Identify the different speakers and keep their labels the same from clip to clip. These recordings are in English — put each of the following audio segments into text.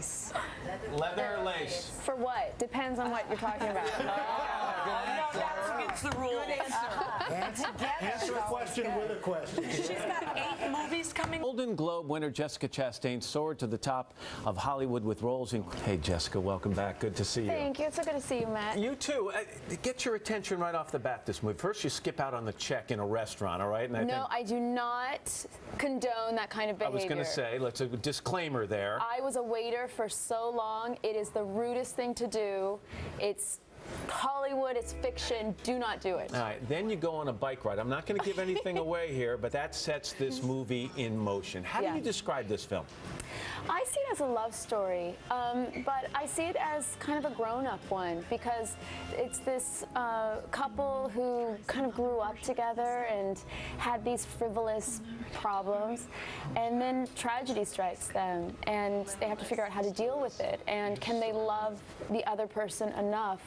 Speaker 1: lace.
Speaker 2: Leather or lace?
Speaker 3: For what? Depends on what you're talking about.
Speaker 1: That's against the rules.
Speaker 4: Answer a question with a question.
Speaker 1: She's got 8 movies coming.
Speaker 2: Golden Globe winner Jessica Chastain soared to the top of Hollywood with roles in... Hey, Jessica, welcome back. Good to see you.
Speaker 3: Thank you. It's so good to see you, Matt.
Speaker 2: You too. Get your attention right off the bat this movie. First, you skip out on the check in a restaurant, all right? And
Speaker 3: I do not condone that kind of behavior.
Speaker 2: I was going to say, let's a disclaimer there.
Speaker 3: I was a waiter for so long. It is the rudest thing to do. It's Hollywood, it's fiction. Do not do it.
Speaker 2: All right, then you go on a bike ride. I'm not going to give anything away here, but that sets this movie in motion. How do you describe this film?
Speaker 3: I see it as a love story, but I see it as kind of a grown-up one because it's this couple who kind of grew up together and had these frivolous problems, and then tragedy strikes them, and they have to figure out how to deal with it, and can they love the other person enough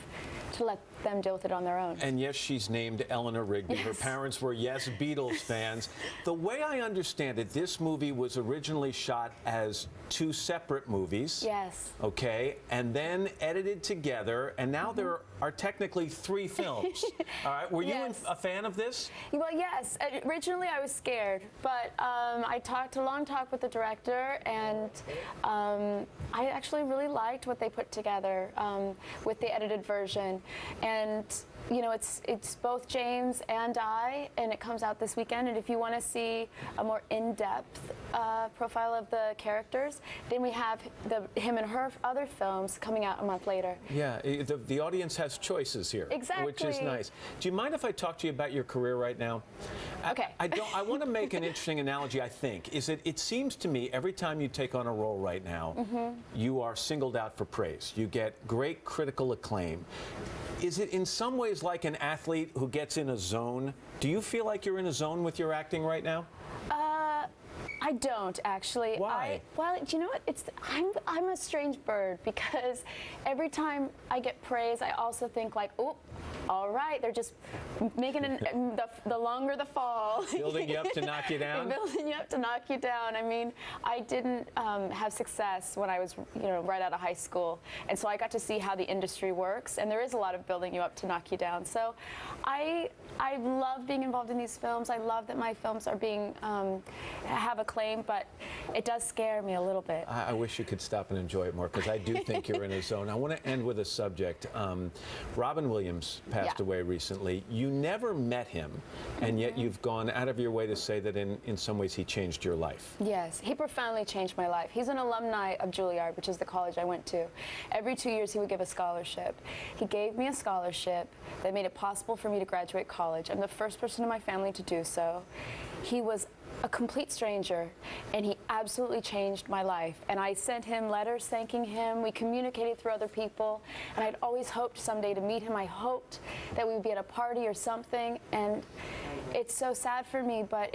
Speaker 3: to let them deal with it on their own.
Speaker 2: And yes, she's named Eleanor Rigby. Her parents were, yes, Beatles fans. The way I understand it, this movie was originally shot as 2 separate movies.
Speaker 3: Yes.
Speaker 2: Okay, and then edited together, and now there are technically 3 films. All right, were you a fan of this?
Speaker 3: Well, yes. Originally, I was scared, but I talked a long talk with the director, and I actually really liked what they put together with the edited version. And you know, it's both James and I, and it comes out this weekend. And if you want to see a more in-depth profile of the characters, then we have him and her other films coming out a month later.
Speaker 2: Yeah, the audience has choices here,
Speaker 3: exactly,
Speaker 2: which is nice. Do you mind if I talk to you about your career right now?
Speaker 3: Okay.
Speaker 2: I want to make an interesting analogy. I think is that it seems to me every time you take on a role right now, you are singled out for praise. You get great critical acclaim. Is it in some ways like an athlete who gets in a zone? Do you feel like you're in a zone with your acting right now?
Speaker 3: I don't actually.
Speaker 2: Why?
Speaker 3: Well, do you know what? I'm a strange bird because every time I get praise, I also think like, oh, all right, they're just making the longer the fall.
Speaker 2: Building you up to knock you down?
Speaker 3: Building you up to knock you down. I mean, I didn't have success when I was, right out of high school. And so I got to see how the industry works. And there is a lot of building you up to knock you down. So I love being involved in these films. I love that my films are being, have acclaim, but it does scare me a little bit.
Speaker 2: I wish you could stop and enjoy it more because I do think you're in a zone. I want to end with a subject. Robin Williams passed away recently. You never met him, and yet you've gone out of your way to say that in some ways he changed your life.
Speaker 3: Yes, he profoundly changed my life. He's an alumni of Juilliard, which is the college I went to. Every 2 years he would give a scholarship. He gave me a scholarship that made it possible for me to graduate college. I'm the first person in my family to do so. He was a complete stranger, and he absolutely changed my life. And I sent him letters thanking him. We communicated through other people, and I'd always hoped someday to meet him. I hoped that we would be at a party or something, and it's so sad for me, but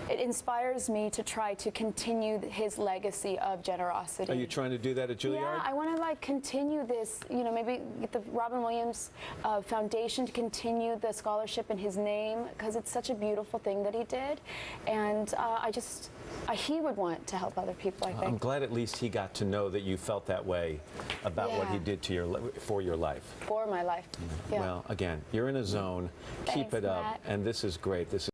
Speaker 3: it inspires me to try to continue his legacy of generosity.
Speaker 2: Are you trying to do that at Juilliard?
Speaker 3: Yeah, I want to continue this, maybe get the Robin Williams Foundation to continue the scholarship in his name, because it's such a beautiful thing that he did. And he would want to help other people, I think.
Speaker 2: I'm glad at least he got to know that you felt that way about what he did to for your life.
Speaker 3: For my life. Yeah.
Speaker 2: Well, again, you're in a zone.
Speaker 3: Thanks,
Speaker 2: Keep it up.
Speaker 3: Matt.
Speaker 2: And this is great. This is